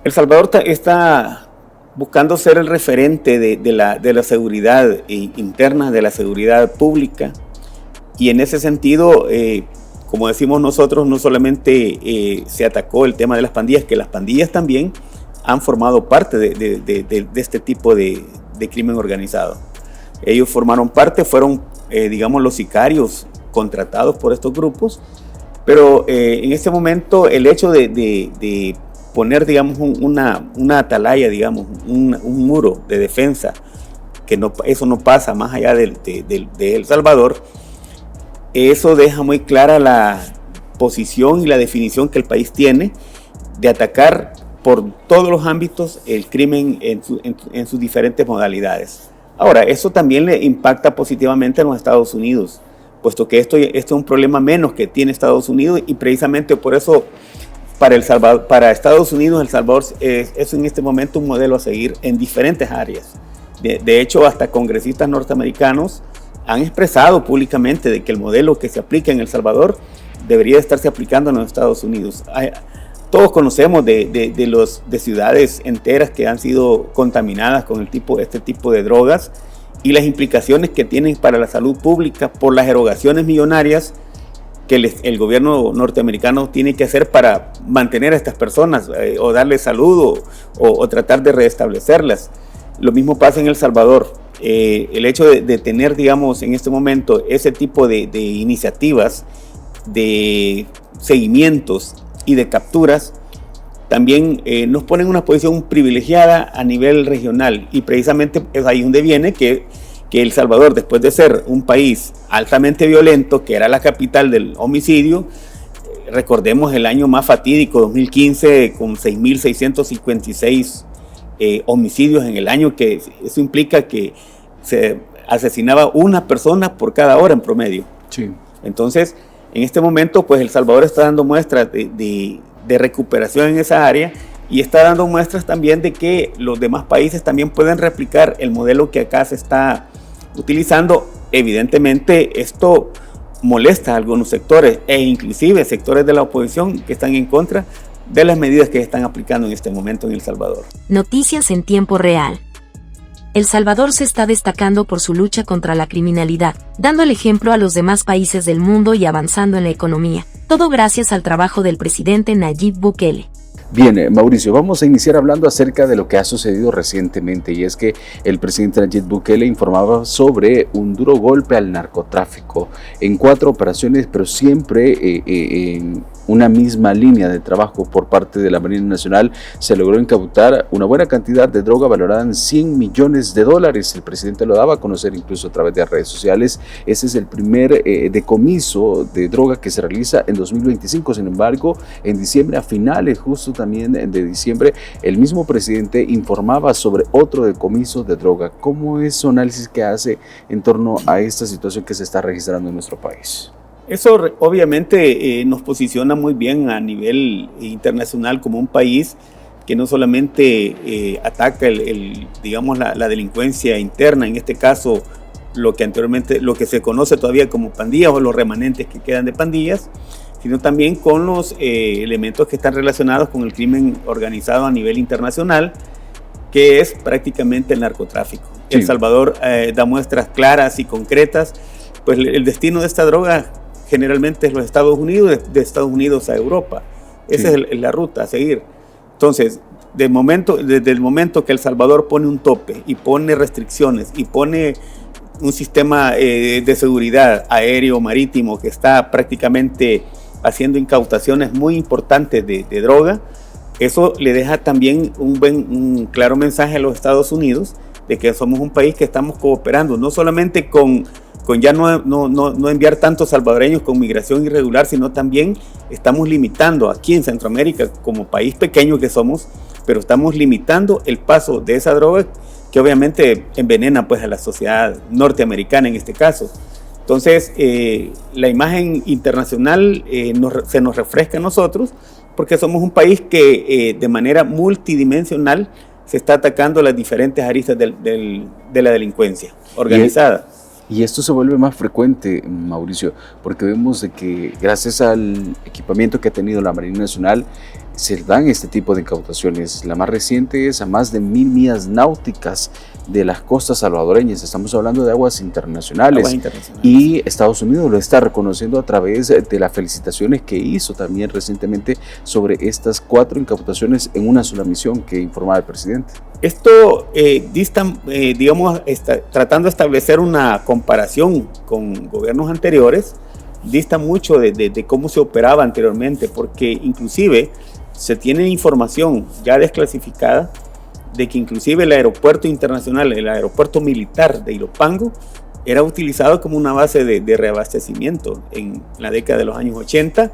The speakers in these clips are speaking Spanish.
El Salvador está buscando ser el referente de la seguridad interna, de la seguridad pública, y en ese sentido, como decimos nosotros, no solamente se atacó el tema de las pandillas, que las pandillas también han formado parte de este tipo de crimen organizado. Ellos formaron parte, fueron, digamos, los sicarios contratados por estos grupos, pero en este momento el hecho de poner, digamos, una atalaya, digamos, un muro de defensa, que no, eso no pasa más allá de El Salvador, eso deja muy clara la posición y la definición que el país tiene de atacar por todos los ámbitos el crimen en sus diferentes modalidades. Ahora, eso también le impacta positivamente a los Estados Unidos, puesto que esto es un problema menos que tiene Estados Unidos, y precisamente por eso para Estados Unidos El Salvador es en este momento un modelo a seguir en diferentes áreas. De hecho, hasta congresistas norteamericanos han expresado públicamente de que el modelo que se aplica en El Salvador debería estarse aplicando en los Estados Unidos. Todos conocemos de ciudades enteras que han sido contaminadas con este tipo de drogas, y las implicaciones que tienen para la salud pública por las erogaciones millonarias que el gobierno norteamericano tiene que hacer para mantener a estas personas, o darles salud o tratar de restablecerlas. Lo mismo pasa en El Salvador. El hecho de tener, digamos, en este momento ese tipo de iniciativas, de seguimientos y de capturas, también nos pone en una posición privilegiada a nivel regional, y precisamente es ahí donde viene que El Salvador, después de ser un país altamente violento, que era la capital del homicidio, recordemos el año más fatídico, 2015, con 6.656 homicidios en el año, que eso implica que se asesinaba una persona por cada hora en promedio. Sí. Entonces, en este momento, pues El Salvador está dando muestras de recuperación en esa área, y está dando muestras también de que los demás países también pueden replicar el modelo que acá se está utilizando. Evidentemente, esto molesta a algunos sectores, e inclusive sectores de la oposición que están en contra de las medidas que se están aplicando en este momento en El Salvador. Noticias en tiempo real. El Salvador se está destacando por su lucha contra la criminalidad, dando el ejemplo a los demás países del mundo y avanzando en la economía, todo gracias al trabajo del presidente Nayib Bukele. Bien, Mauricio, vamos a iniciar hablando acerca de lo que ha sucedido recientemente, y es que el presidente Nayib Bukele informaba sobre un duro golpe al narcotráfico en 4 operaciones, pero siempre en una misma línea de trabajo por parte de la Marina Nacional. Se logró incautar una buena cantidad de droga valorada en $100 millones. El presidente lo daba a conocer incluso a través de redes sociales. Ese es el primer decomiso de droga que se realiza en 2025. Sin embargo, en diciembre, a finales justo también de diciembre, el mismo presidente informaba sobre otro decomiso de droga. ¿Cómo es su análisis que hace en torno a esta situación que se está registrando en nuestro país? Eso obviamente nos posiciona muy bien a nivel internacional como un país que no solamente ataca digamos la delincuencia interna, en este caso lo que se conoce todavía como pandillas o los remanentes que quedan de pandillas, sino también con los elementos que están relacionados con el crimen organizado a nivel internacional, que es prácticamente el narcotráfico. Sí. El Salvador da muestras claras y concretas. Pues el destino de esta droga generalmente es los Estados Unidos, de Estados Unidos a Europa. Esa es la ruta a seguir. Entonces, desde el momento que El Salvador pone un tope y pone restricciones y pone un sistema de seguridad aéreo, marítimo, que está prácticamente haciendo incautaciones muy importantes de droga, eso le deja también un claro mensaje a los Estados Unidos de que somos un país que estamos cooperando, no solamente con ya no enviar tantos salvadoreños con migración irregular, sino también estamos limitando aquí en Centroamérica, como país pequeño que somos, pero estamos limitando el paso de esa droga que obviamente envenena pues a la sociedad norteamericana en este caso. Entonces, la imagen internacional se nos refresca a nosotros, porque somos un país que de manera multidimensional se está atacando las diferentes aristas de la delincuencia organizada. Y esto se vuelve más frecuente, Mauricio, porque vemos de que gracias al equipamiento que ha tenido la Marina Nacional, se dan este tipo de incautaciones. La más reciente es a más de 1000 millas náuticas de las costas salvadoreñas. Estamos hablando de aguas internacionales. Y Estados Unidos lo está reconociendo a través de las felicitaciones que hizo también recientemente sobre estas 4 incautaciones en una sola misión que informaba el presidente. Esto tratando de establecer una comparación con gobiernos anteriores, dista mucho de cómo se operaba anteriormente, porque inclusive se tiene información ya desclasificada de que inclusive el aeropuerto internacional, el aeropuerto militar de Ilopango, era utilizado como una base de reabastecimiento en la década de los años 80,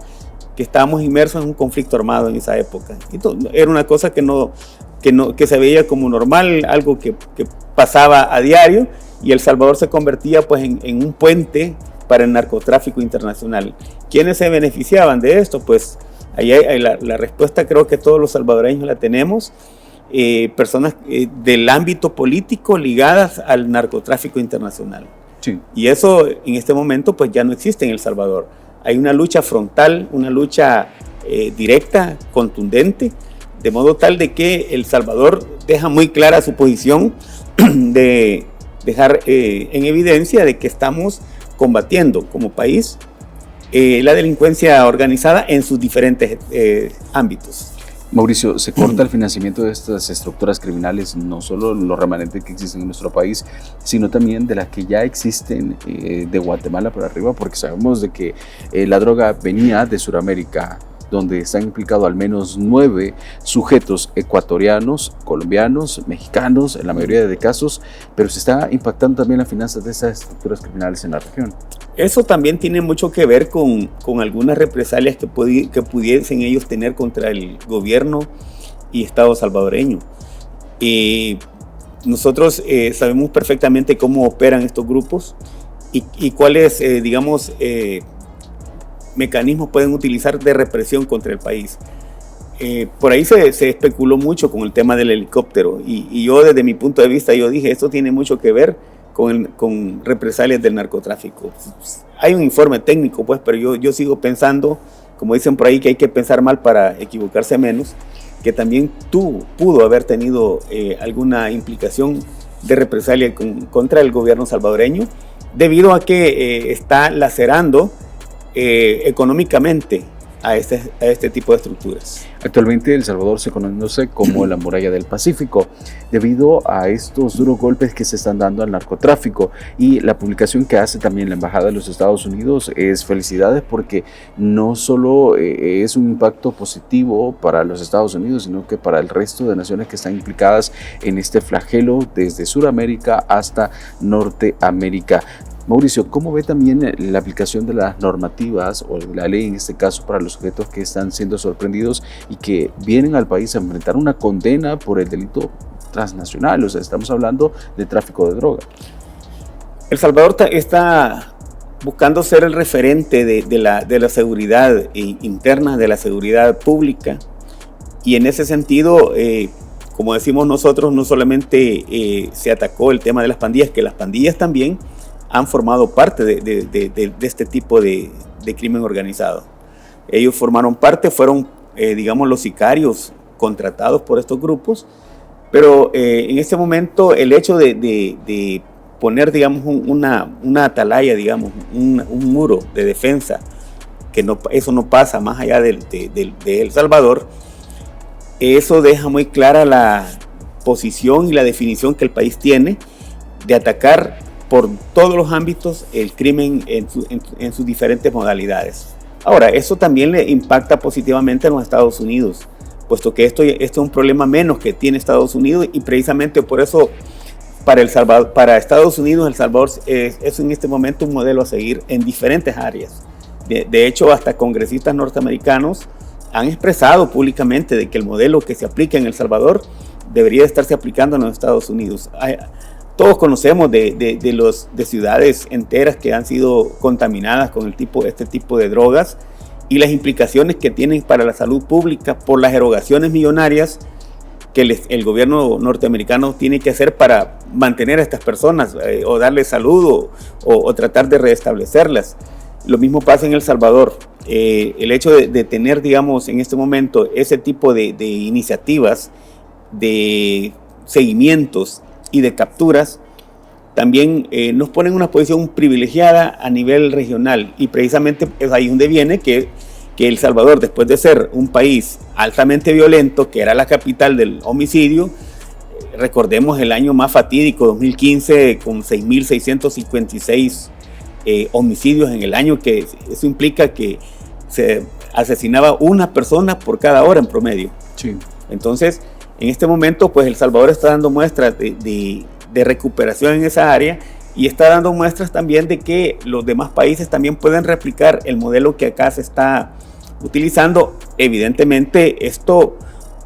que estábamos inmersos en un conflicto armado en esa época. Entonces, era una cosa que se veía como normal, algo que pasaba a diario, y El Salvador se convertía pues en un puente para el narcotráfico internacional. ¿Quiénes se beneficiaban de esto? Pues ahí hay la respuesta, creo que todos los salvadoreños la tenemos. Personas del ámbito político ligadas al narcotráfico internacional. Sí. Y eso en este momento pues ya no existe en El Salvador. Hay una lucha frontal, una lucha directa, contundente, de modo tal de que El Salvador deja muy clara su posición de dejar en evidencia de que estamos combatiendo como país la delincuencia organizada en sus diferentes ámbitos. Mauricio, se corta el financiamiento de estas estructuras criminales, no solo los remanentes que existen en nuestro país, sino también de las que ya existen de Guatemala para arriba, porque sabemos de que la droga venía de Sudamérica, donde están implicados al menos 9 sujetos ecuatorianos, colombianos, mexicanos, en la mayoría de casos, pero se está impactando también las finanzas de esas estructuras criminales en la región. Eso también tiene mucho que ver con algunas represalias que pudiesen ellos tener contra el gobierno y Estado salvadoreño. Nosotros sabemos perfectamente cómo operan estos grupos y cuáles, mecanismos pueden utilizar de represión contra el país. Por ahí se especuló mucho con el tema del helicóptero y yo desde mi punto de vista yo dije, esto tiene mucho que ver con represalias del narcotráfico. Hay un informe técnico, pues, pero yo sigo pensando, como dicen por ahí, que hay que pensar mal para equivocarse menos, que también pudo haber tenido alguna implicación de represalia contra el gobierno salvadoreño, debido a que está lacerando económicamente a este tipo de estructuras. Actualmente El Salvador se conoce como la muralla del Pacífico debido a estos duros golpes que se están dando al narcotráfico, y la publicación que hace también la Embajada de los Estados Unidos es felicidades, porque no solo es un impacto positivo para los Estados Unidos, sino que para el resto de naciones que están implicadas en este flagelo desde Sudamérica hasta Norteamérica. Mauricio, ¿cómo ve también la aplicación de las normativas o de la ley en este caso para los sujetos que están siendo sorprendidos y que vienen al país a enfrentar una condena por el delito transnacional? O sea, estamos hablando de tráfico de droga. El Salvador está buscando ser el referente de la seguridad interna, de la seguridad pública, y en ese sentido, como decimos nosotros, no solamente se atacó el tema de las pandillas, que las pandillas también han formado parte de este tipo de crimen organizado. Ellos formaron parte, fueron, los sicarios contratados por estos grupos, pero en este momento el hecho de poner, una atalaya, un muro de defensa, que eso no pasa más allá de El Salvador, eso deja muy clara la posición y la definición que el país tiene de atacar por todos los ámbitos el crimen en sus diferentes modalidades. Ahora, eso también le impacta positivamente a los Estados Unidos, puesto que esto es un problema menos que tiene Estados Unidos, y precisamente por eso para Estados Unidos El Salvador es en este momento un modelo a seguir en diferentes áreas. De hecho, hasta congresistas norteamericanos han expresado públicamente de que el modelo que se aplica en El Salvador debería estarse aplicando en los Estados Unidos. Todos conocemos de ciudades enteras que han sido contaminadas con este tipo de drogas, y las implicaciones que tienen para la salud pública por las erogaciones millonarias que el gobierno norteamericano tiene que hacer para mantener a estas personas o darles salud o tratar de restablecerlas. Lo mismo pasa en El Salvador. El hecho de tener, digamos, en este momento ese tipo de iniciativas, de seguimientos y de capturas, también nos pone en una posición privilegiada a nivel regional, y precisamente es ahí donde viene que El Salvador, después de ser un país altamente violento, que era la capital del homicidio, recordemos el año más fatídico, 2015, con 6.656 homicidios en el año, que eso implica que se asesinaba una persona por cada hora en promedio. Sí. Entonces, en este momento, pues El Salvador está dando muestras de recuperación en esa área, y está dando muestras también de que los demás países también pueden replicar el modelo que acá se está utilizando. Evidentemente, esto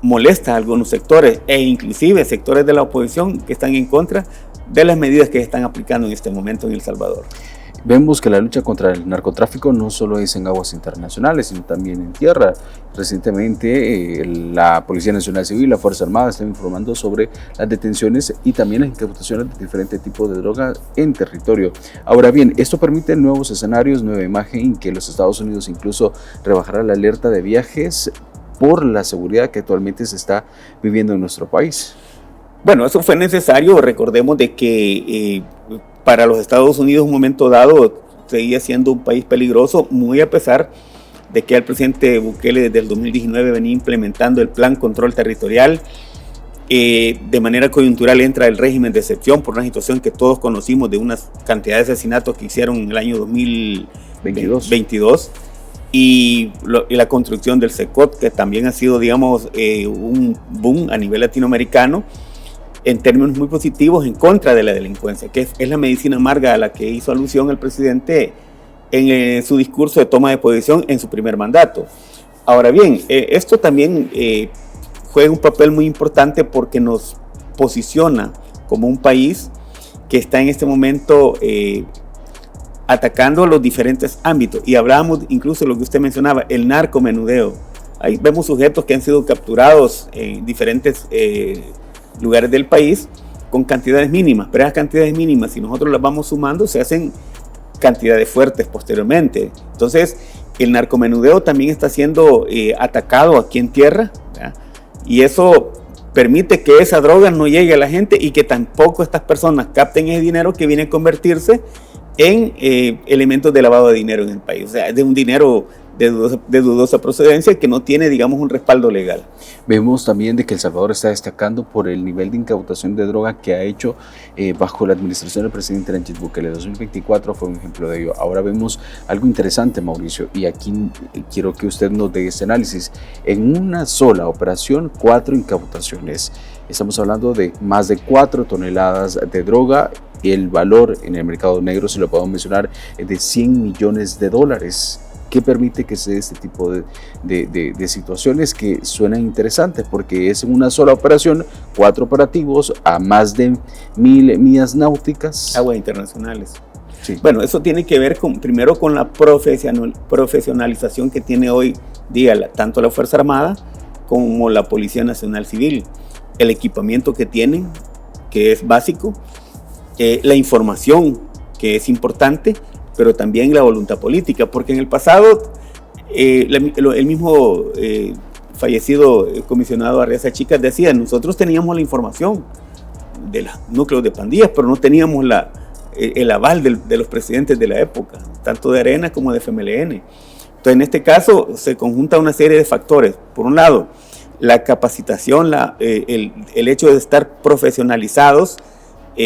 molesta a algunos sectores, e inclusive sectores de la oposición que están en contra de las medidas que se están aplicando en este momento en El Salvador. Vemos que la lucha contra el narcotráfico no solo es en aguas internacionales, sino también en tierra. Recientemente la Policía Nacional Civil y la Fuerza Armada están informando sobre las detenciones y también las incautaciones de diferentes tipos de drogas en territorio. Ahora bien, esto permite nuevos escenarios, nueva imagen, que los Estados Unidos incluso rebajará la alerta de viajes por la seguridad que actualmente se está viviendo en nuestro país. Bueno, eso fue necesario. Recordemos de que para los Estados Unidos, en un momento dado, seguía siendo un país peligroso, muy a pesar de que el presidente Bukele desde el 2019 venía implementando el Plan Control Territorial. De manera coyuntural entra el régimen de excepción por una situación que todos conocimos de una cantidad de asesinatos que hicieron en el año 2022. Y la construcción del CECOT, que también ha sido, digamos, un boom a nivel latinoamericano, en términos muy positivos en contra de la delincuencia, que es la medicina amarga a la que hizo alusión el presidente en su discurso de toma de posición en su primer mandato. Ahora bien, esto también juega un papel muy importante porque nos posiciona como un país que está en este momento atacando los diferentes ámbitos, y hablábamos incluso de lo que usted mencionaba, el narcomenudeo. Ahí vemos sujetos que han sido capturados en diferentes lugares del país con cantidades mínimas, pero esas cantidades mínimas, si nosotros las vamos sumando, se hacen cantidades fuertes posteriormente. Entonces, el narcomenudeo también está siendo atacado aquí en tierra, ¿verdad? Y eso permite que esa droga no llegue a la gente y que tampoco estas personas capten ese dinero que viene a convertirse en elementos de lavado de dinero en el país. O sea, de un dinero de dudosa procedencia que no tiene, digamos, un respaldo legal. Vemos también de que El Salvador está destacando por el nivel de incautación de droga que ha hecho bajo la administración del presidente Nayib Bukele. 2024 fue un ejemplo de ello. Ahora vemos algo interesante, Mauricio, y aquí quiero que usted nos dé este análisis. En una sola operación, 4 incautaciones. Estamos hablando de más de 4 toneladas de droga. El valor en el mercado negro, si lo podemos mencionar, es de $100 millones. ¿Qué permite que se dé este tipo de situaciones que suenan interesantes? Porque es en una sola operación, 4 operativos a más de 1.000 millas náuticas. Aguas internacionales. Sí. Bueno, eso tiene que ver primero con la profesionalización que tiene hoy día tanto la Fuerza Armada como la Policía Nacional Civil. El equipamiento que tienen, que es básico, la información, que es importante, pero también la voluntad política, porque en el pasado el mismo fallecido comisionado Arriaza Chicas decía: nosotros teníamos la información de los núcleos de pandillas, pero no teníamos el aval de los presidentes de la época, tanto de Arena como de FMLN. Entonces, en este caso se conjunta una serie de factores. Por un lado, la capacitación, el hecho de estar profesionalizados,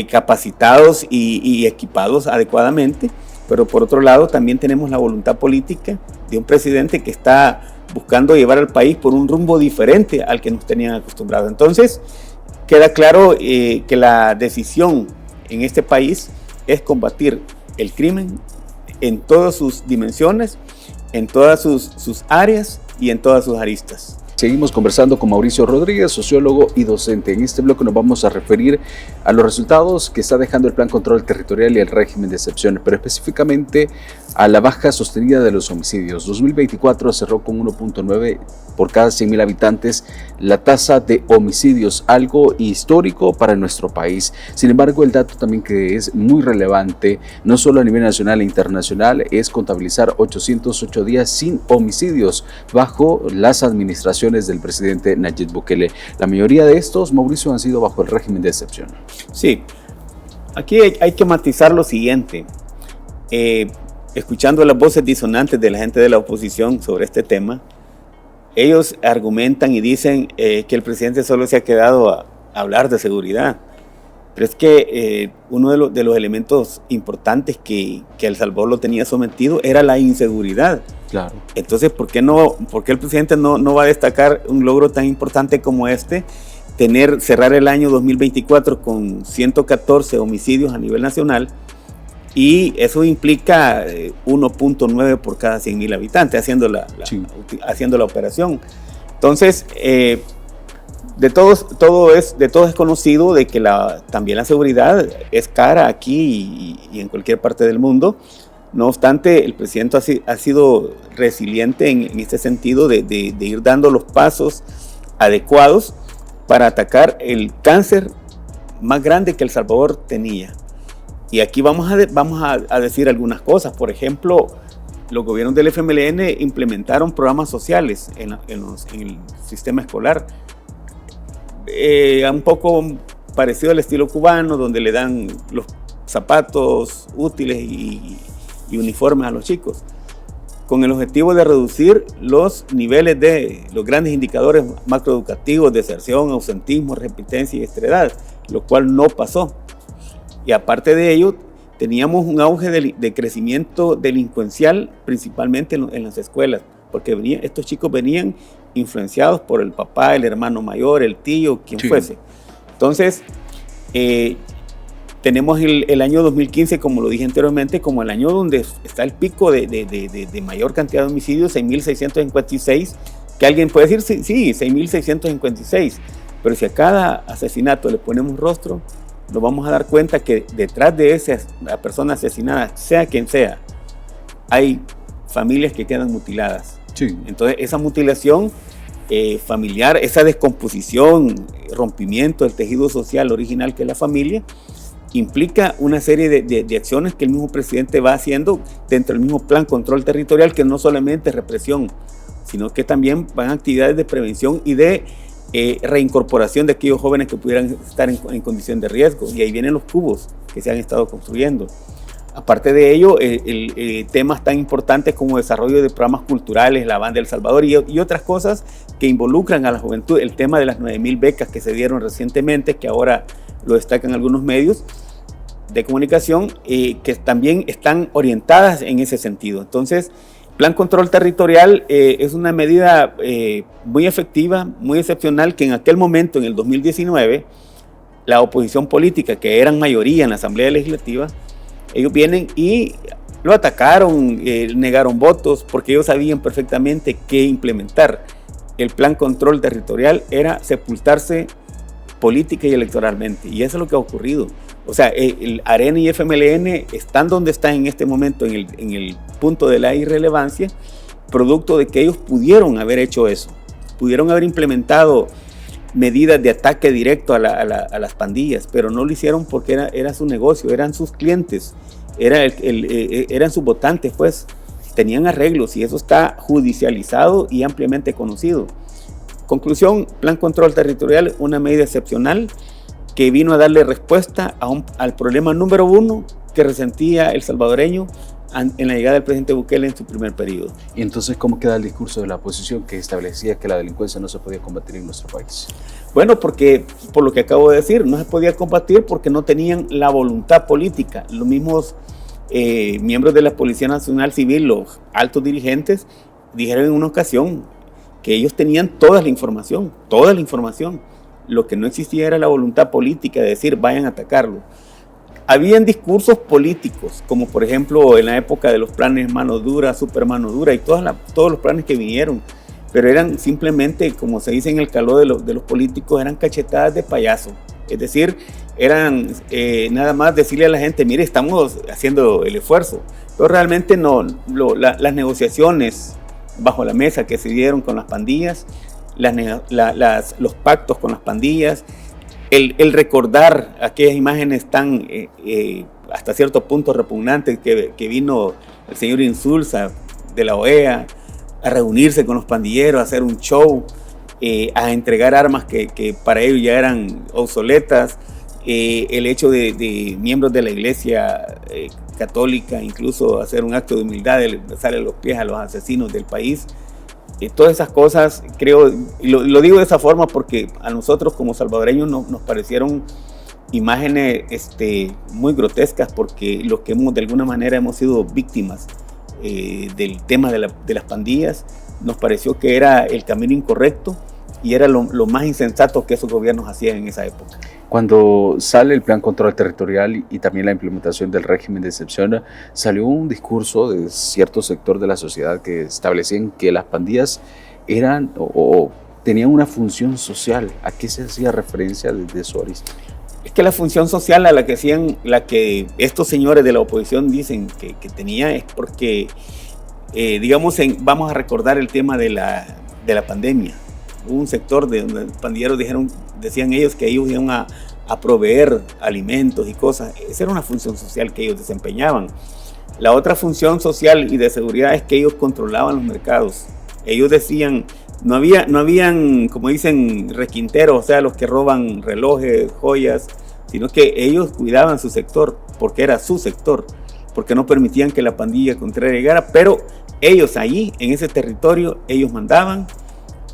capacitados y equipados adecuadamente. Pero por otro lado también tenemos la voluntad política de un presidente que está buscando llevar al país por un rumbo diferente al que nos tenían acostumbrados. Entonces queda claro que la decisión en este país es combatir el crimen en todas sus dimensiones, en todas sus áreas y en todas sus aristas. Seguimos conversando con Mauricio Rodríguez, sociólogo y docente. En este bloque nos vamos a referir a los resultados que está dejando el Plan Control Territorial y el régimen de excepción, pero específicamente a la baja sostenida de los homicidios. 2024 cerró con 1.9 por cada 100.000 habitantes la tasa de homicidios, algo histórico para nuestro país. Sin embargo, el dato también que es muy relevante, no solo a nivel nacional e internacional, es contabilizar 808 días sin homicidios bajo las administraciones del presidente Nayib Bukele. La mayoría de estos, Mauricio, han sido bajo el régimen de excepción. Sí, aquí hay que matizar lo siguiente. Escuchando las voces disonantes de la gente de la oposición sobre este tema, ellos argumentan y dicen que el presidente solo se ha quedado a hablar de seguridad. Pero es que uno de los elementos importantes que El Salvador lo tenía sometido era la inseguridad. Claro. Entonces, ¿por qué el presidente no va a destacar un logro tan importante como este? Cerrar el año 2024 con 114 homicidios a nivel nacional, y eso implica 1.9 por cada 100.000 habitantes haciendo la operación. Entonces, de todos es conocido de que también la seguridad es cara aquí y en cualquier parte del mundo. No obstante, el presidente ha sido resiliente en este sentido de ir dando los pasos adecuados para atacar el cáncer más grande que El Salvador tenía. Y aquí vamos a decir algunas cosas. Por ejemplo, los gobiernos del FMLN implementaron programas sociales en el sistema escolar. Un poco parecido al estilo cubano, donde le dan los zapatos útiles y uniformes a los chicos, con el objetivo de reducir los niveles de los grandes indicadores macroeducativos, deserción, ausentismo, repitencia y estrés, lo cual no pasó. Y aparte de ello, teníamos un auge de crecimiento delincuencial, principalmente en las escuelas, porque estos chicos venían influenciados por el papá, el hermano mayor, el tío, quien fuese. Entonces, tenemos el año 2015, como lo dije anteriormente, como el año donde está el pico de mayor cantidad de homicidios, 6.656, que alguien puede decir, sí, 6.656, pero si a cada asesinato le ponemos rostro, nos vamos a dar cuenta que detrás de esa persona asesinada, sea quien sea, hay familias que quedan mutiladas. Sí. Entonces, esa mutilación familiar, esa descomposición, rompimiento del tejido social original que es la familia, implica una serie de acciones que el mismo presidente va haciendo dentro del mismo Plan Control Territorial, que no solamente es represión, sino que también van actividades de prevención y de reincorporación de aquellos jóvenes que pudieran estar en condición de riesgo. Y ahí vienen los cubos que se han estado construyendo. Aparte de ello, temas tan importantes como desarrollo de programas culturales, la Banda El Salvador y otras cosas que involucran a la juventud. El tema de las 9.000 becas que se dieron recientemente, que ahora lo destacan algunos medios de comunicación, que también están orientadas en ese sentido. Entonces, Plan Control Territorial es una medida muy efectiva, muy excepcional, que en aquel momento, en el 2019, la oposición política, que eran mayoría en la Asamblea Legislativa, ellos vienen y lo atacaron, negaron votos, porque ellos sabían perfectamente que implementar el Plan Control Territorial era sepultarse política y electoralmente, y eso es lo que ha ocurrido. O sea, el ARENA y FMLN están donde están en este momento, en el punto de la irrelevancia, producto de que ellos pudieron haber hecho eso, pudieron haber implementado medidas de ataque directo a las pandillas, pero no lo hicieron porque era su negocio, eran sus clientes, eran sus votantes, pues tenían arreglos, y eso está judicializado y ampliamente conocido. Conclusión, Plan Control Territorial, una medida excepcional que vino a darle respuesta al problema número uno que resentía el salvadoreño en la llegada del presidente Bukele en su primer periodo. ¿Y entonces cómo queda el discurso de la oposición que establecía que la delincuencia no se podía combatir en nuestro país? Bueno, porque por lo que acabo de decir, no se podía combatir porque no tenían la voluntad política. Los mismos miembros de la Policía Nacional Civil, los altos dirigentes, dijeron en una ocasión que ellos tenían toda la información. Lo que no existía era la voluntad política de decir vayan a atacarlo. Habían discursos políticos, como por ejemplo en la época de los planes mano dura, super mano dura y todos los planes que vinieron, pero eran simplemente, como se dice en el calor de los políticos, eran cachetadas de payaso. Es decir, eran nada más decirle a la gente, mire, estamos haciendo el esfuerzo, pero realmente no. Las negociaciones bajo la mesa que se dieron con las pandillas, los pactos con las pandillas, el recordar aquellas imágenes tan hasta cierto punto repugnantes que vino el señor Insulza de la OEA a reunirse con los pandilleros, a hacer un show, a entregar armas que para ellos ya eran obsoletas, el hecho de miembros de la iglesia católica incluso hacer un acto de humildad, de besarle los pies a los asesinos del país. Todas esas cosas, creo, y lo digo de esa forma porque a nosotros como salvadoreños nos parecieron imágenes muy grotescas, porque los que de alguna manera hemos sido víctimas del tema de las pandillas, nos pareció que era el camino incorrecto y era lo más insensato que esos gobiernos hacían en esa época. Cuando sale el Plan Control Territorial y también la implementación del régimen de excepción, salió un discurso de cierto sector de la sociedad que establecían que las pandillas eran o tenían una función social. ¿A qué se hacía referencia desde su arista? Es que la función social a la que estos señores de la oposición dicen que tenía es porque, digamos, vamos a recordar el tema de la pandemia. Hubo un sector de donde los pandilleros decían ellos que ellos iban a proveer alimentos y cosas. Esa era una función social que ellos desempeñaban. La otra función social y de seguridad es que ellos controlaban los mercados. Ellos decían, no habían, como dicen, requinteros, o sea, los que roban relojes, joyas, sino que ellos cuidaban su sector, porque era su sector, porque no permitían que la pandilla contraria llegara, pero ellos allí, en ese territorio, ellos mandaban.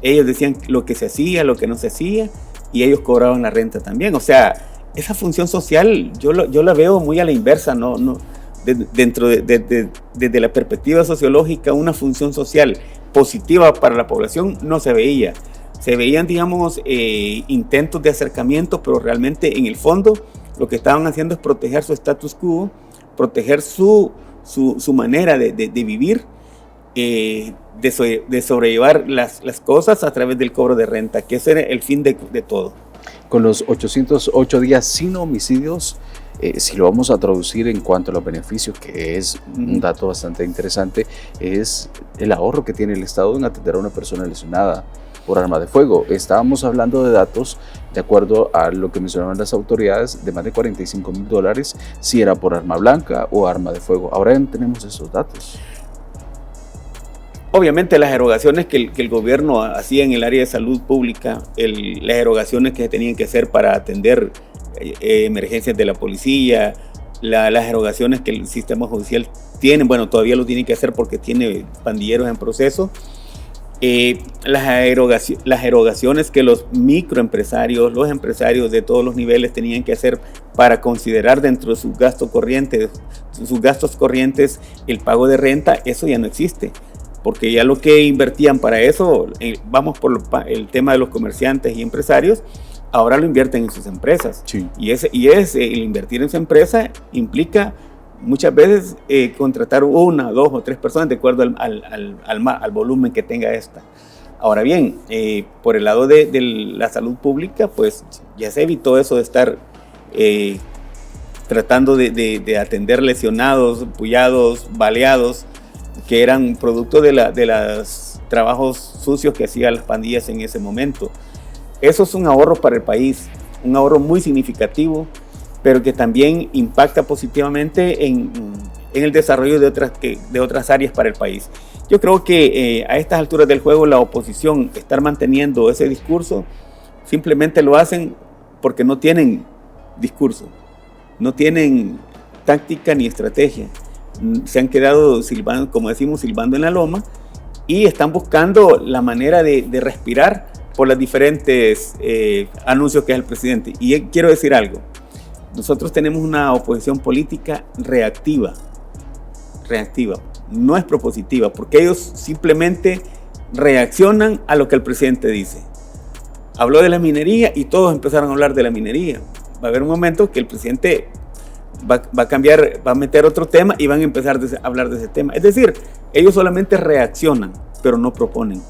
Ellos decían lo que se hacía, lo que no se hacía, y ellos cobraban la renta también. O sea, esa función social yo la veo muy a la inversa, no desde la perspectiva sociológica, una función social positiva para la población no se veía. Se veían, digamos, intentos de acercamiento, pero realmente en el fondo lo que estaban haciendo es proteger su status quo, proteger su manera de vivir, de sobrellevar las cosas a través del cobro de renta, que ese era el fin de todo. Con los 808 días sin homicidios, si lo vamos a traducir en cuanto a los beneficios, que es un dato bastante interesante, es el ahorro que tiene el Estado en atender a una persona lesionada por arma de fuego. Estábamos hablando de datos, de acuerdo a lo que mencionaban las autoridades, de más de $45,000 si era por arma blanca o arma de fuego. Ahora ya tenemos esos datos. Obviamente las erogaciones que el gobierno hacía en el área de salud pública, las erogaciones que se tenían que hacer para atender emergencias de la policía, las erogaciones que el sistema judicial tiene, bueno, todavía lo tiene que hacer porque tiene pandilleros en proceso, las erogaciones que los microempresarios, los empresarios de todos los niveles tenían que hacer para considerar dentro de sus gastos corrientes el pago de renta, eso ya no existe. Porque ya lo que invertían para eso, vamos por el tema de los comerciantes y empresarios, ahora lo invierten en sus empresas. Sí. Y el invertir en su empresa implica muchas veces contratar 1, 2 o 3 personas de acuerdo al volumen que tenga esta. Ahora bien, por el lado de la salud pública, pues ya se evitó eso de estar tratando de atender lesionados, pullados, baleados, que eran producto de los trabajos sucios que hacían las pandillas en ese momento. Eso es un ahorro para el país, un ahorro muy significativo, pero que también impacta positivamente en el desarrollo de otras áreas para el país. Yo creo que a estas alturas del juego la oposición estar manteniendo ese discurso simplemente lo hacen porque no tienen discurso, no tienen táctica ni estrategia. Se han quedado silbando, como decimos, silbando en la loma, y están buscando la manera de respirar por los diferentes anuncios que hace el presidente. Y quiero decir algo, nosotros tenemos una oposición política reactiva, no es propositiva, porque ellos simplemente reaccionan a lo que el presidente dice. Habló de la minería y todos empezaron a hablar de la minería. Va a haber un momento que el presidente va a cambiar, va a meter otro tema y van a empezar a hablar de ese tema. Es decir, ellos solamente reaccionan, pero no proponen.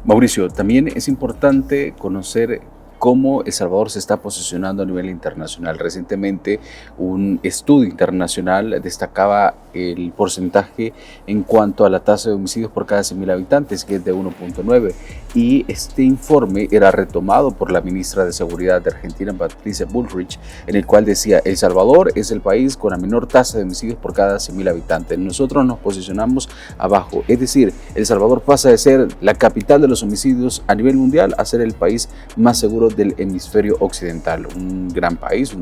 Mauricio, también es importante conocer cómo El Salvador se está posicionando a nivel internacional. Recientemente un estudio internacional destacaba el porcentaje en cuanto a la tasa de homicidios por cada 100.000 habitantes, que es de 1.9, y este informe era retomado por la ministra de Seguridad de Argentina, Patricia Bullrich, en el cual decía: El Salvador es el país con la menor tasa de homicidios por cada 100.000 habitantes. Nosotros nos posicionamos abajo, es decir, El Salvador pasa de ser la capital de los homicidios a nivel mundial a ser el país más seguro del hemisferio occidental. Un gran país,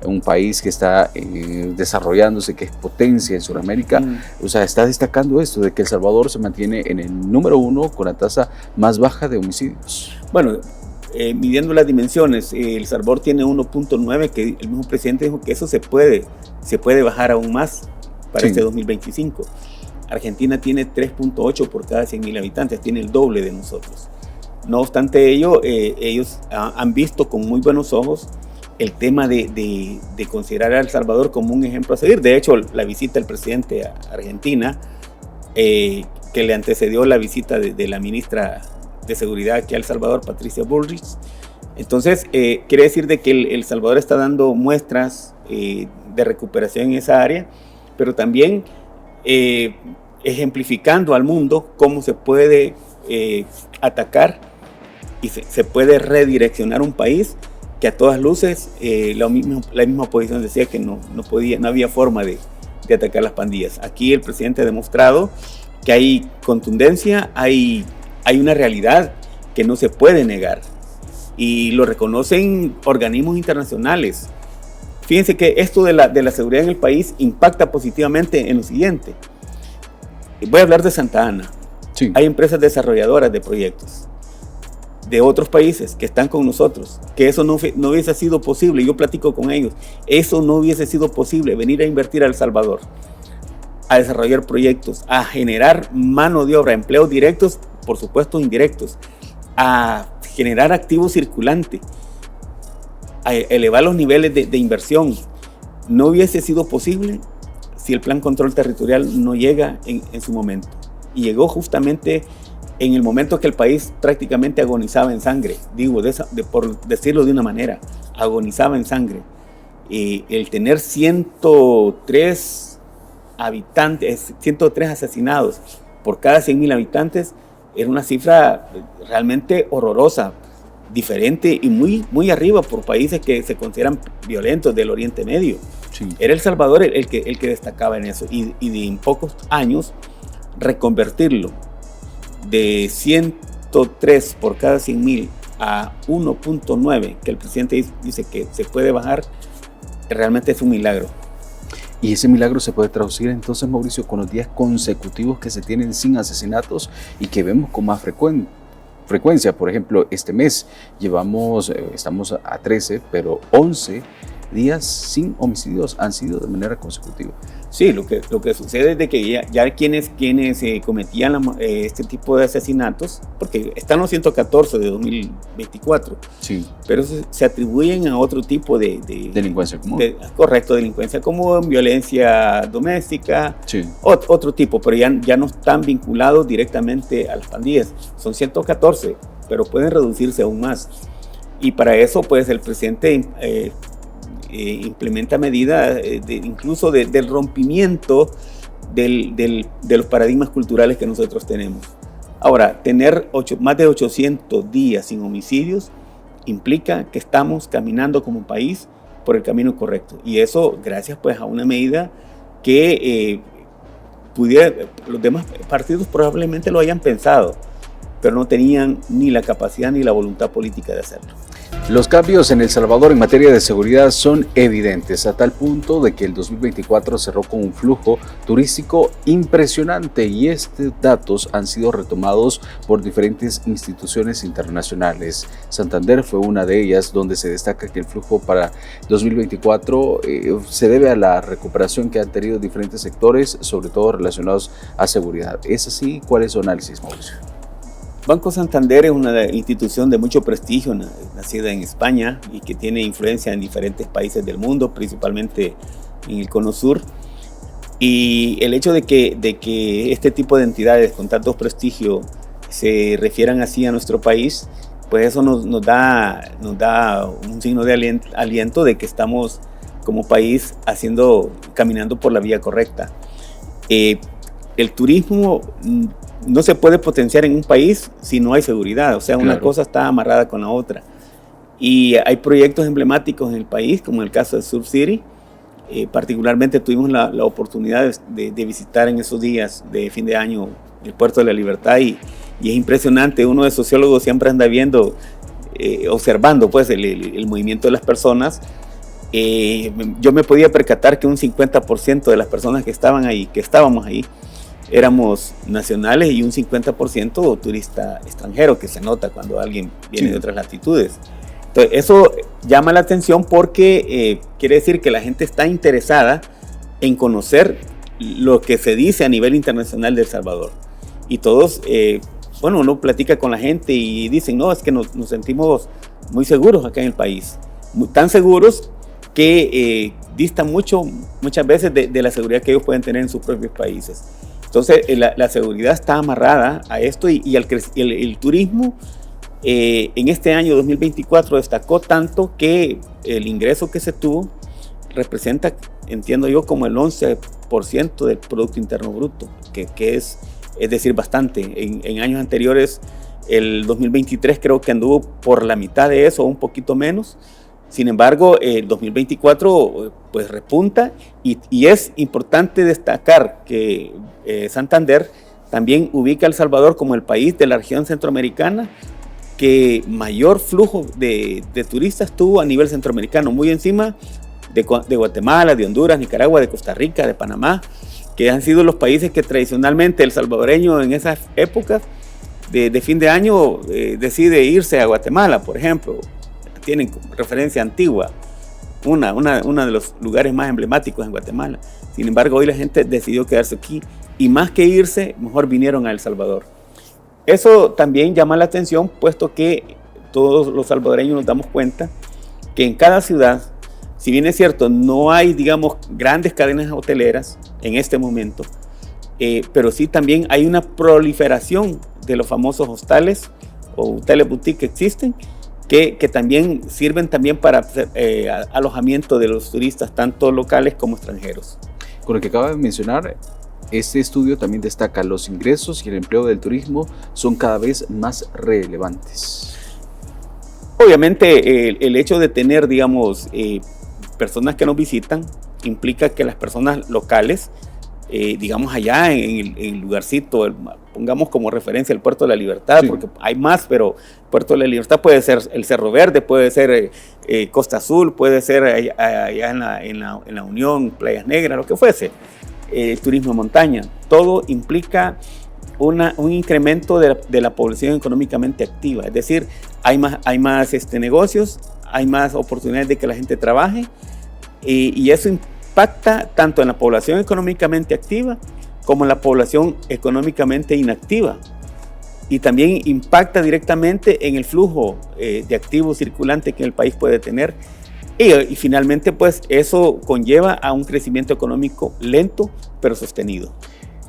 un país que está desarrollándose, que es potencia en Sudamérica. O sea, está destacando esto de que El Salvador se mantiene en el número 1 con la tasa más baja de homicidios. Bueno, midiendo las dimensiones, El Salvador tiene 1.9, que el mismo presidente dijo que eso se puede bajar aún más para este 2025. Argentina tiene 3.8 por cada 100.000 habitantes, tiene el doble de nosotros. No obstante ello, ellos han visto con muy buenos ojos el tema de considerar a El Salvador como un ejemplo a seguir. De hecho, la visita del presidente a Argentina, que le antecedió la visita de la ministra de Seguridad aquí a El Salvador, Patricia Bullrich. Entonces, quiere decir de que El Salvador está dando muestras de recuperación en esa área, pero también ejemplificando al mundo cómo se puede atacar y se puede redireccionar un país que a todas luces la misma oposición decía que no había forma de atacar las pandillas. Aquí el presidente ha demostrado que hay contundencia, hay una realidad que no se puede negar y lo reconocen organismos internacionales. Fíjense que esto de la seguridad en el país impacta positivamente en lo siguiente. Voy a hablar de Santa Ana. Sí. Hay empresas desarrolladoras de proyectos de otros países que están con nosotros, que eso no hubiese sido posible. Yo platico con ellos, eso no hubiese sido posible, venir a invertir a El Salvador, a desarrollar proyectos, a generar mano de obra, empleos directos, por supuesto indirectos, a generar activo circulante, a elevar los niveles de inversión. No hubiese sido posible si el Plan Control Territorial no llega en su momento. Y llegó justamente en el momento que el país prácticamente agonizaba en sangre, por decirlo de una manera, agonizaba en sangre. El tener 103 asesinados por cada 100.000 habitantes era una cifra realmente horrorosa, diferente y muy, muy arriba por países que se consideran violentos del Oriente Medio. Sí. Era El Salvador el que destacaba en eso y en pocos años reconvertirlo de 103 por cada 100.000 a 1.9, que el presidente dice que se puede bajar, realmente es un milagro. Y ese milagro se puede traducir entonces, Mauricio, con los días consecutivos que se tienen sin asesinatos y que vemos con más frecuencia. Por ejemplo, este mes estamos a 13, pero 11 días sin homicidios han sido de manera consecutiva. Sí, lo que sucede es de que ya quienes cometían este tipo de asesinatos, porque están los 114 de 2024, sí, pero se atribuyen a otro tipo de delincuencia común. Correcto, delincuencia común, violencia doméstica, sí, otro tipo, pero ya no están vinculados directamente a las pandillas. Son 114, pero pueden reducirse aún más. Y para eso, pues, el presidente implementa medidas incluso del rompimiento de los paradigmas culturales que nosotros tenemos. Ahora, tener más de 800 días sin homicidios implica que estamos caminando como país por el camino correcto. Y eso gracias pues a una medida que los demás partidos probablemente lo hayan pensado, pero no tenían ni la capacidad ni la voluntad política de hacerlo. Los cambios en El Salvador en materia de seguridad son evidentes, a tal punto de que el 2024 cerró con un flujo turístico impresionante y estos datos han sido retomados por diferentes instituciones internacionales. Santander fue una de ellas, donde se destaca que el flujo para 2024 se debe a la recuperación que han tenido diferentes sectores, sobre todo relacionados a seguridad. ¿Es así? ¿Cuál es su análisis, Mauricio? Banco Santander es una institución de mucho prestigio, nacida en España y que tiene influencia en diferentes países del mundo, principalmente en el Cono Sur. Y el hecho de que este tipo de entidades con tanto prestigio se refieran así a nuestro país, pues eso nos da un signo de aliento de que estamos como país caminando por la vía correcta. El turismo no se puede potenciar en un país si no hay seguridad, o sea, una cosa está amarrada con la otra. Y hay proyectos emblemáticos en el país, como el caso de Surf City. Particularmente tuvimos la oportunidad de visitar en esos días de fin de año el Puerto de la Libertad y es impresionante. Uno de sociólogos siempre anda viendo, observando pues el movimiento de las personas. Yo me podía percatar que un 50% de las personas que estábamos ahí, éramos nacionales y un 50% turista extranjero, que se nota cuando alguien viene de otras latitudes. Entonces, eso llama la atención porque quiere decir que la gente está interesada en conocer lo que se dice a nivel internacional de El Salvador. Y todos, uno platica con la gente y dicen, no, es que nos sentimos muy seguros acá en el país. Tan seguros que distan muchas veces de la seguridad que ellos pueden tener en sus propios países. Entonces, la seguridad está amarrada a esto y el turismo en este año 2024 destacó tanto que el ingreso que se tuvo representa, entiendo yo, como el 11% del Producto Interno Bruto, que es decir, bastante. En años anteriores, el 2023 creo que anduvo por la mitad de eso, o un poquito menos. Sin embargo, el 2024 pues repunta y es importante destacar que Santander también ubica a El Salvador como el país de la región centroamericana que mayor flujo de turistas tuvo a nivel centroamericano, muy encima de Guatemala, de Honduras, Nicaragua, de Costa Rica, de Panamá, que han sido los países que tradicionalmente el salvadoreño en esas épocas de fin de año decide irse a Guatemala, por ejemplo. Tienen referencia Antigua, uno de los lugares más emblemáticos en Guatemala. Sin embargo, hoy la gente decidió quedarse aquí y más que irse, mejor vinieron a El Salvador. Eso también llama la atención, puesto que todos los salvadoreños nos damos cuenta que en cada ciudad, si bien es cierto, no hay, digamos, grandes cadenas hoteleras en este momento, pero sí también hay una proliferación de los famosos hostales o hoteles boutique que existen, que también sirven también para alojamiento de los turistas, tanto locales como extranjeros. Con lo que acaba de mencionar, este estudio también destaca los ingresos y el empleo del turismo son cada vez más relevantes. Obviamente el hecho de tener, digamos, personas que nos visitan implica que las personas locales, digamos allá en el lugarcito, pongamos como referencia el Puerto de la Libertad, sí, porque hay más, pero Puerto de la Libertad puede ser el Cerro Verde, puede ser Costa Azul, puede ser allá en la Unión, Playas Negras, lo que fuese. Turismo de montaña, todo implica un incremento de la población económicamente activa, es decir, hay más negocios, hay más oportunidades de que la gente trabaje y eso impacta tanto en la población económicamente activa como en la población económicamente inactiva y también impacta directamente en el flujo de activos circulante que el país puede tener. Y finalmente, pues, eso conlleva a un crecimiento económico lento, pero sostenido.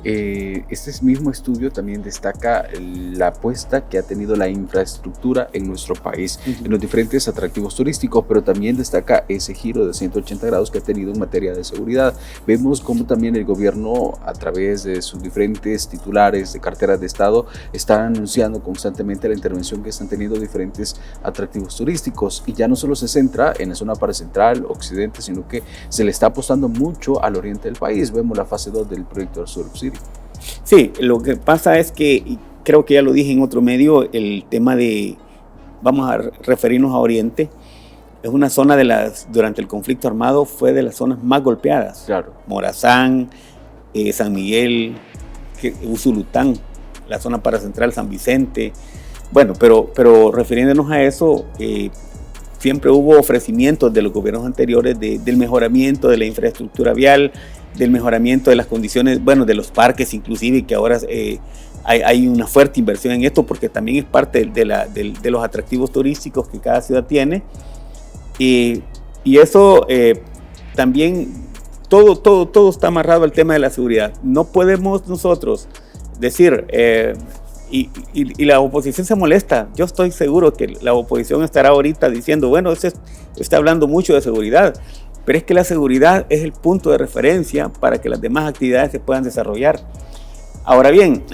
Este mismo estudio también destaca la apuesta que ha tenido la infraestructura en nuestro país, en los diferentes atractivos turísticos, pero también destaca ese giro de 180 grados que ha tenido en materia de seguridad. Vemos cómo también el gobierno, a través de sus diferentes titulares de carteras de Estado, está anunciando constantemente la intervención que están teniendo diferentes atractivos turísticos, y ya no solo se centra en la zona paracentral, occidente, sino que se le está apostando mucho al oriente del país. Vemos la fase 2 del proyecto Surf City. Sí, lo que pasa es que, y creo que ya lo dije en otro medio, el tema de, vamos a referirnos a Oriente, es una zona durante el conflicto armado fue de las zonas más golpeadas. Claro. Morazán, San Miguel, Usulután, la zona paracentral, San Vicente. Bueno, pero refiriéndonos a eso, siempre hubo ofrecimientos de los gobiernos anteriores del mejoramiento de la infraestructura vial, del mejoramiento de las condiciones, bueno, de los parques inclusive, que ahora hay una fuerte inversión en esto porque también es parte de los atractivos turísticos que cada ciudad tiene. Y eso también, todo está amarrado al tema de la seguridad. No podemos nosotros decir, Y la oposición se molesta. Yo estoy seguro que la oposición estará ahorita diciendo, bueno, está hablando mucho de seguridad, pero es que la seguridad es el punto de referencia para que las demás actividades se puedan desarrollar. Ahora bien,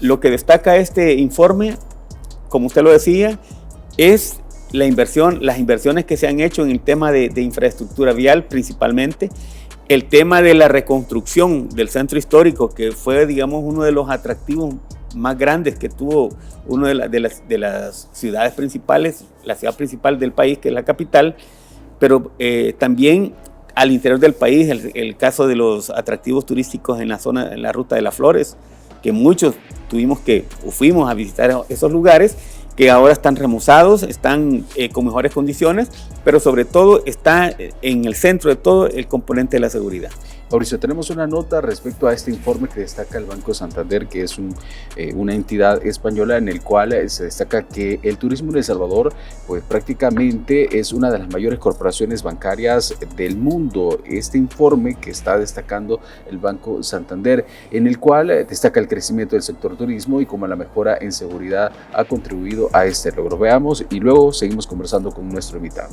lo que destaca este informe, como usted lo decía, es las inversiones que se han hecho en el tema de infraestructura vial principalmente, el tema de la reconstrucción del centro histórico, que fue, digamos, uno de los atractivos más grandes que tuvo una de las ciudades principales, la ciudad principal del país, que es la capital, pero también al interior del país, el caso de los atractivos turísticos en la Ruta de las Flores, que muchos fuimos a visitar esos lugares, que ahora están remozados, están con mejores condiciones, pero sobre todo está en el centro de todo el componente de la seguridad. Mauricio, tenemos una nota respecto a este informe que destaca el Banco Santander, que es una entidad española en el cual se destaca que el turismo en El Salvador pues prácticamente es una de las mayores corporaciones bancarias del mundo. Este informe que está destacando el Banco Santander, en el cual destaca el crecimiento del sector turismo y cómo la mejora en seguridad ha contribuido a este logro. Veamos y luego seguimos conversando con nuestro invitado.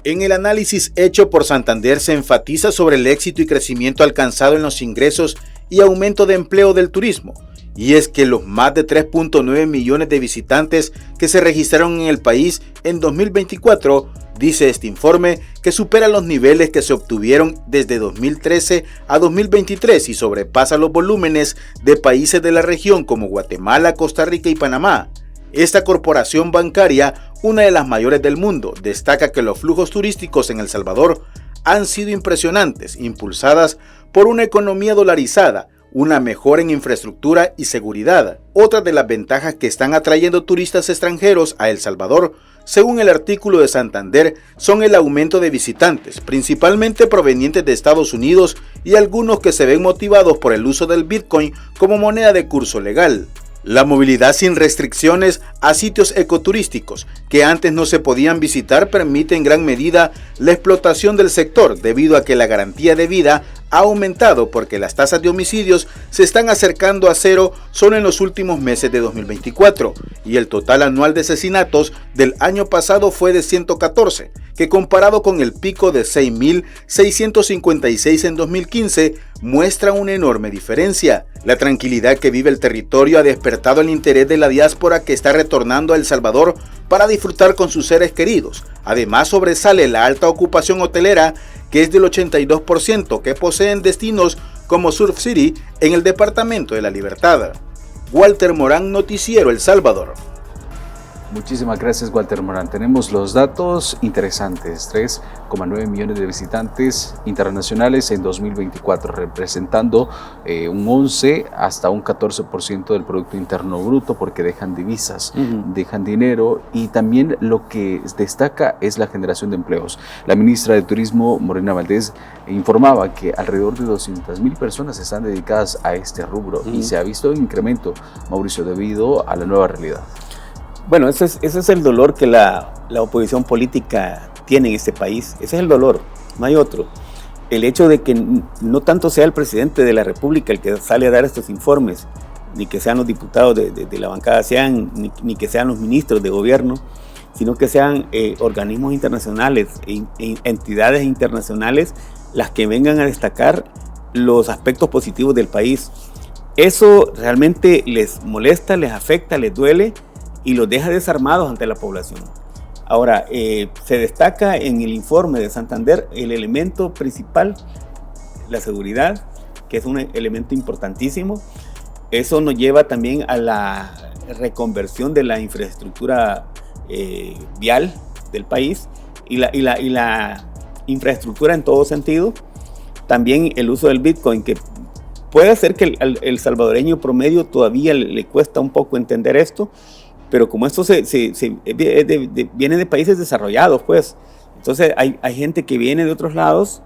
En el análisis hecho por Santander se enfatiza sobre el éxito y crecimiento alcanzado en los ingresos y aumento de empleo del turismo, y es que los más de 3.9 millones de visitantes que se registraron en el país en 2024, dice este informe, que supera los niveles que se obtuvieron desde 2013 a 2023 y sobrepasa los volúmenes de países de la región como Guatemala, Costa Rica y Panamá. Esta corporación bancaria, una de las mayores del mundo, destaca que los flujos turísticos en El Salvador han sido impresionantes, impulsadas por una economía dolarizada, una mejora en infraestructura y seguridad. Otras de las ventajas que están atrayendo turistas extranjeros a El Salvador, según el artículo de Santander, son el aumento de visitantes, principalmente provenientes de Estados Unidos y algunos que se ven motivados por el uso del Bitcoin como moneda de curso legal. La movilidad sin restricciones a sitios ecoturísticos que antes no se podían visitar permite en gran medida la explotación del sector debido a que la garantía de vida ha aumentado porque las tasas de homicidios se están acercando a cero solo en los últimos meses de 2024 y el total anual de asesinatos del año pasado fue de 114, que comparado con el pico de 6.656 en 2015 muestra una enorme diferencia. La tranquilidad que vive el territorio ha despertado el interés de la diáspora que está retornando a El Salvador para disfrutar con sus seres queridos. Además sobresale la alta ocupación hotelera, que es del 82%, que poseen destinos como Surf City en el departamento de La Libertad. Walter Morán, Noticiero El Salvador. Muchísimas gracias, Walter Morán. Tenemos los datos interesantes: 3,9 millones de visitantes internacionales en 2024, representando un 11 hasta un 14% del Producto Interno Bruto, porque dejan divisas, dejan dinero, y también lo que destaca es la generación de empleos. La ministra de Turismo, Morena Valdés, informaba que alrededor de 200,000 personas están dedicadas a este rubro y se ha visto un incremento, Mauricio, debido a la nueva realidad. Bueno, ese es el dolor que la oposición política tiene en este país. Ese es el dolor, no hay otro. El hecho de que no tanto sea el presidente de la República el que sale a dar estos informes, ni que sean los diputados de la bancada, ni que sean los ministros de gobierno, sino que sean organismos internacionales, entidades internacionales, las que vengan a destacar los aspectos positivos del país. Eso realmente les molesta, les afecta, les duele, y los deja desarmados ante la población. Ahora, se destaca en el informe de Santander el elemento principal, la seguridad, que es un elemento importantísimo. Eso nos lleva también a la reconversión de la infraestructura vial del país y la infraestructura en todo sentido. También el uso del Bitcoin, que puede ser que el salvadoreño promedio todavía le cuesta un poco entender esto, pero como esto viene de países desarrollados, pues, entonces hay gente que viene de otros lados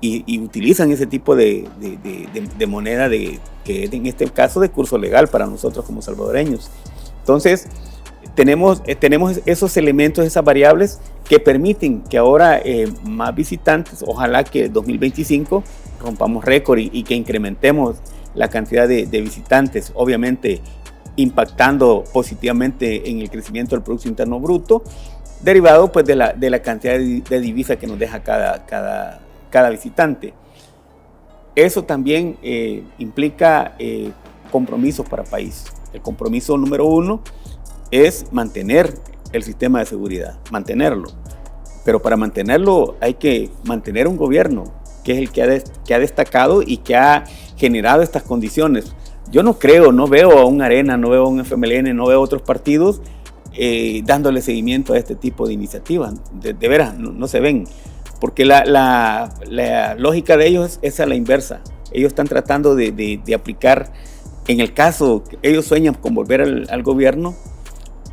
y utilizan ese tipo de moneda, que en este caso de curso legal para nosotros como salvadoreños. Entonces, tenemos esos elementos, esas variables que permiten que ahora más visitantes, ojalá que en 2025 rompamos récord y que incrementemos la cantidad de visitantes, obviamente impactando positivamente en el crecimiento del Producto Interno Bruto, derivado pues de la cantidad de divisa que nos deja cada visitante. Eso también implica compromisos para el país. El compromiso número 1 es mantener el sistema de seguridad, mantenerlo. Pero para mantenerlo hay que mantener un gobierno que es el que ha destacado y que ha generado estas condiciones. Yo no veo a un Arena, no veo a un FMLN, no veo a otros partidos dándole seguimiento a este tipo de iniciativas. De veras, no se ven. Porque la lógica de ellos es a la inversa. Ellos están tratando de aplicar, en el caso, ellos sueñan con volver al gobierno,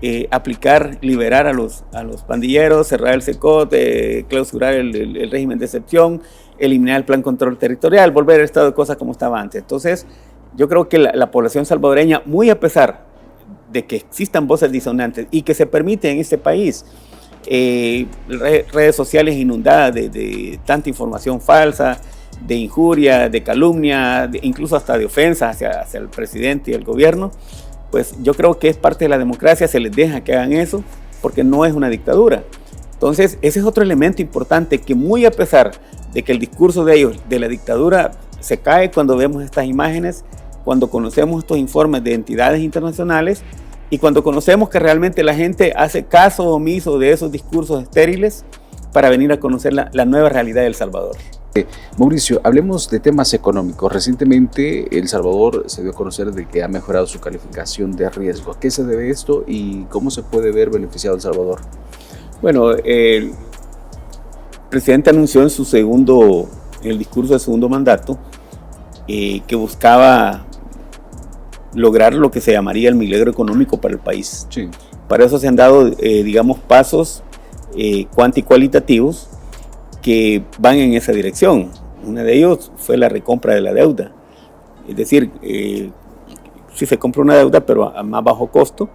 liberar a los pandilleros, cerrar el SECOT, clausurar el régimen de excepción, eliminar el plan control territorial, volver al estado de cosas como estaba antes. Entonces, yo creo que la población salvadoreña, muy a pesar de que existan voces disonantes y que se permite en este país, redes sociales inundadas de tanta información falsa, de injuria, de calumnia, incluso hasta de ofensa hacia el presidente y el gobierno, pues yo creo que es parte de la democracia, se les deja que hagan eso, porque no es una dictadura. Entonces, ese es otro elemento importante, que muy a pesar de que el discurso de ellos, de la dictadura, se cae cuando vemos estas imágenes, cuando conocemos estos informes de entidades internacionales y cuando conocemos que realmente la gente hace caso omiso de esos discursos estériles para venir a conocer la nueva realidad de El Salvador. Mauricio, hablemos de temas económicos. Recientemente El Salvador se dio a conocer de que ha mejorado su calificación de riesgo. ¿A qué se debe esto y cómo se puede ver beneficiado El Salvador? Bueno, el presidente anunció en el discurso de segundo mandato que buscaba lograr lo que se llamaría el milagro económico para el país. Sí. Para eso se han dado, pasos cuanti cualitativos que van en esa dirección. Uno de ellos fue la recompra de la deuda. Es decir, si se compra una deuda, pero a más bajo costo,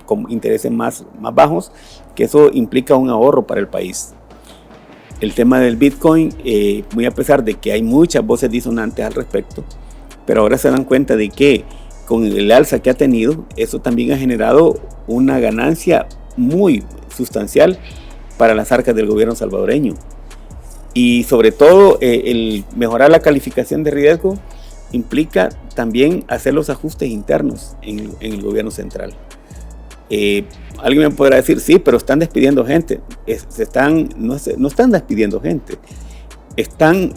con intereses más bajos, que eso implica un ahorro para el país. El tema del Bitcoin, muy a pesar de que hay muchas voces disonantes al respecto, pero ahora se dan cuenta de que con el alza que ha tenido, eso también ha generado una ganancia muy sustancial para las arcas del gobierno salvadoreño. Y sobre todo, el mejorar la calificación de riesgo implica también hacer los ajustes internos en el gobierno central. Alguien me podrá decir, sí, pero están despidiendo gente. No están despidiendo gente. Están,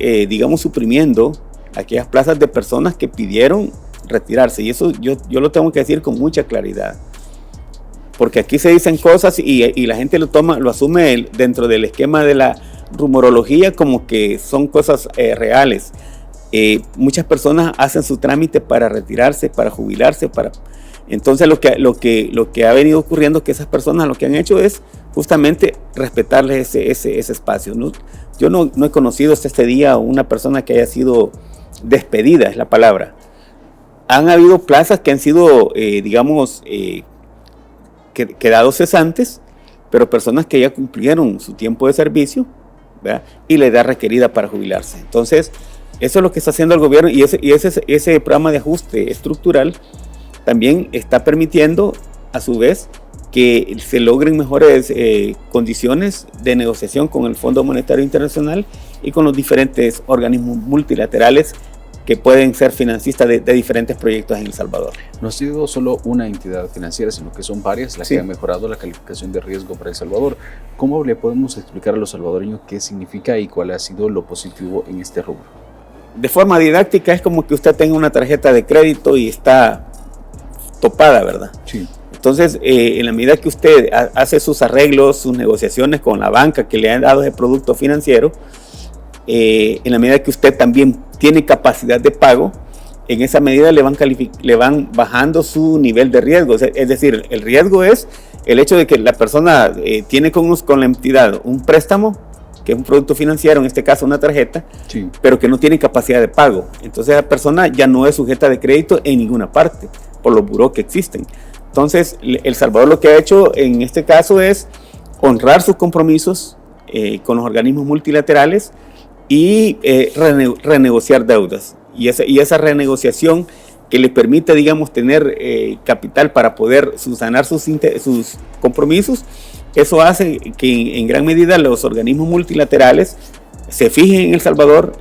suprimiendo aquellas plazas de personas que pidieron retirarse. Y eso yo lo tengo que decir con mucha claridad. Porque aquí se dicen cosas y la gente lo asume dentro del esquema de la rumorología como que son cosas reales. Muchas personas hacen su trámite para retirarse, para jubilarse, entonces lo que ha venido ocurriendo es que esas personas lo que han hecho es justamente respetarles ese espacio, ¿no? Yo no he conocido hasta este día una persona que haya sido despedida, es la palabra. Han habido plazas que han sido, quedado cesantes, pero personas que ya cumplieron su tiempo de servicio, ¿verdad? Y la edad requerida para jubilarse. Entonces, eso es lo que está haciendo el gobierno y ese programa de ajuste estructural también está permitiendo, a su vez, que se logren mejores condiciones de negociación con el Fondo Monetario Internacional y con los diferentes organismos multilaterales que pueden ser financistas de diferentes proyectos en El Salvador. No ha sido solo una entidad financiera, sino que son varias las que han mejorado la calificación de riesgo para El Salvador. ¿Cómo le podemos explicar a los salvadoreños qué significa y cuál ha sido lo positivo en este rubro? De forma didáctica es como que usted tenga una tarjeta de crédito y está topada, ¿verdad? Sí. Entonces, en la medida que usted hace sus arreglos, sus negociaciones con la banca que le han dado ese producto financiero, en la medida que usted también tiene capacidad de pago, en esa medida le van bajando su nivel de riesgo. Es decir, el riesgo es el hecho de que la persona tiene con la entidad un préstamo, que es un producto financiero, en este caso una tarjeta, sí, pero que no tiene capacidad de pago. Entonces esa persona ya no es sujeta de crédito en ninguna parte, por los burós que existen. Entonces, El Salvador lo que ha hecho en este caso es honrar sus compromisos con los organismos multilaterales y renegociar deudas. Y esa renegociación que les permita, digamos, tener capital para poder subsanar sus compromisos, eso hace que en gran medida los organismos multilaterales se fijen en El Salvador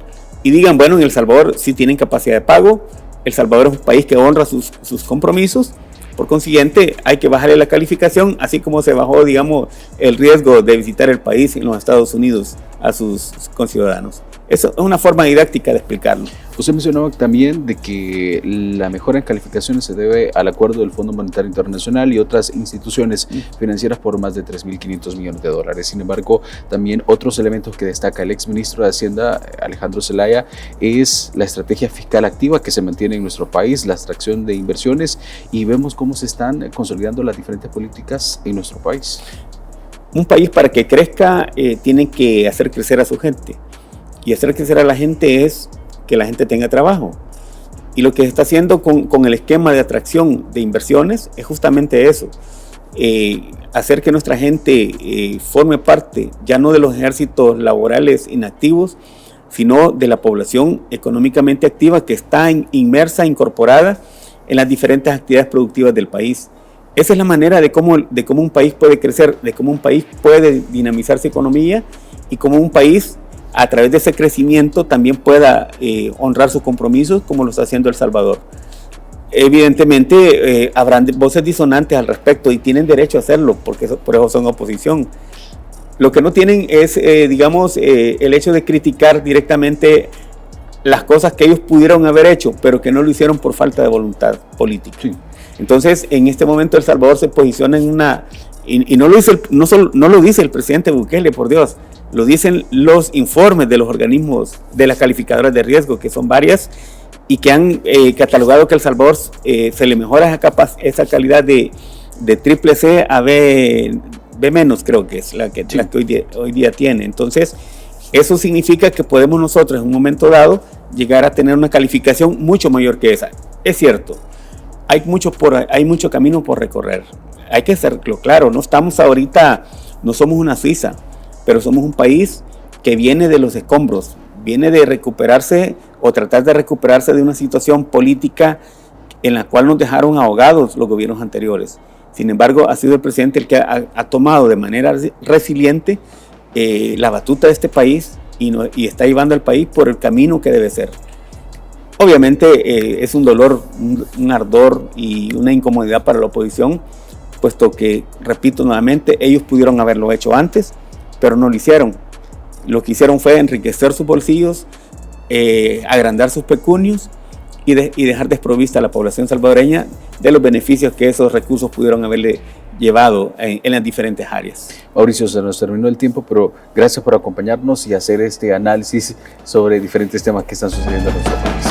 y digan, bueno, en El Salvador sí tienen capacidad de pago, El Salvador es un país que honra sus compromisos, por consiguiente hay que bajarle la calificación, así como se bajó, digamos, el riesgo de visitar el país en los Estados Unidos a sus conciudadanos. Eso es una forma didáctica de explicarlo. Usted mencionaba también de que la mejora en calificaciones se debe al acuerdo del Fondo Monetario Internacional y otras instituciones financieras por más de 3.500 millones de dólares. Sin embargo, también otros elementos que destaca el exministro de Hacienda, Alejandro Zelaya, es la estrategia fiscal activa que se mantiene en nuestro país, la atracción de inversiones, y vemos cómo se están consolidando las diferentes políticas en nuestro país. Un país, para que crezca, tiene que hacer crecer a su gente. Y hacer crecer a la gente es que la gente tenga trabajo. Y lo que se está haciendo con el esquema de atracción de inversiones es justamente eso. Hacer que nuestra gente forme parte ya no de los ejércitos laborales inactivos, sino de la población económicamente activa que está inmersa, incorporada en las diferentes actividades productivas del país. Esa es la manera de cómo un país puede crecer, de cómo un país puede dinamizar su economía y cómo un país, a través de ese crecimiento, también pueda honrar sus compromisos, como lo está haciendo El Salvador. Evidentemente habrán voces disonantes al respecto y tienen derecho a hacerlo, porque por eso son oposición. Lo que no tienen es, el hecho de criticar directamente las cosas que ellos pudieron haber hecho, pero que no lo hicieron por falta de voluntad política. Sí. Entonces, en este momento El Salvador se posiciona en una... Y no lo dice el presidente Bukele, por Dios, lo dicen los informes de los organismos de las calificadoras de riesgo, que son varias, y que han catalogado que El Salvador se le mejora esa calidad de triple C a B menos, creo que es la que hoy día tiene. Entonces, eso significa que podemos nosotros en un momento dado llegar a tener una calificación mucho mayor que esa. Es cierto, hay mucho camino por recorrer. Hay que serlo claro, no somos una Suiza, pero somos un país que viene de los escombros, viene de recuperarse o tratar de recuperarse de una situación política en la cual nos dejaron ahogados los gobiernos anteriores. Sin embargo, ha sido el presidente el que ha tomado de manera resiliente la batuta de este país y está llevando al país por el camino que debe ser. Obviamente es un dolor, un ardor y una incomodidad para la oposición, puesto que, repito nuevamente, ellos pudieron haberlo hecho antes, pero no lo hicieron. Lo que hicieron fue enriquecer sus bolsillos, agrandar sus pecunios y dejar desprovista a la población salvadoreña de los beneficios que esos recursos pudieron haberle llevado en las diferentes áreas. Mauricio, se nos terminó el tiempo, pero gracias por acompañarnos y hacer este análisis sobre diferentes temas que están sucediendo en nuestro país.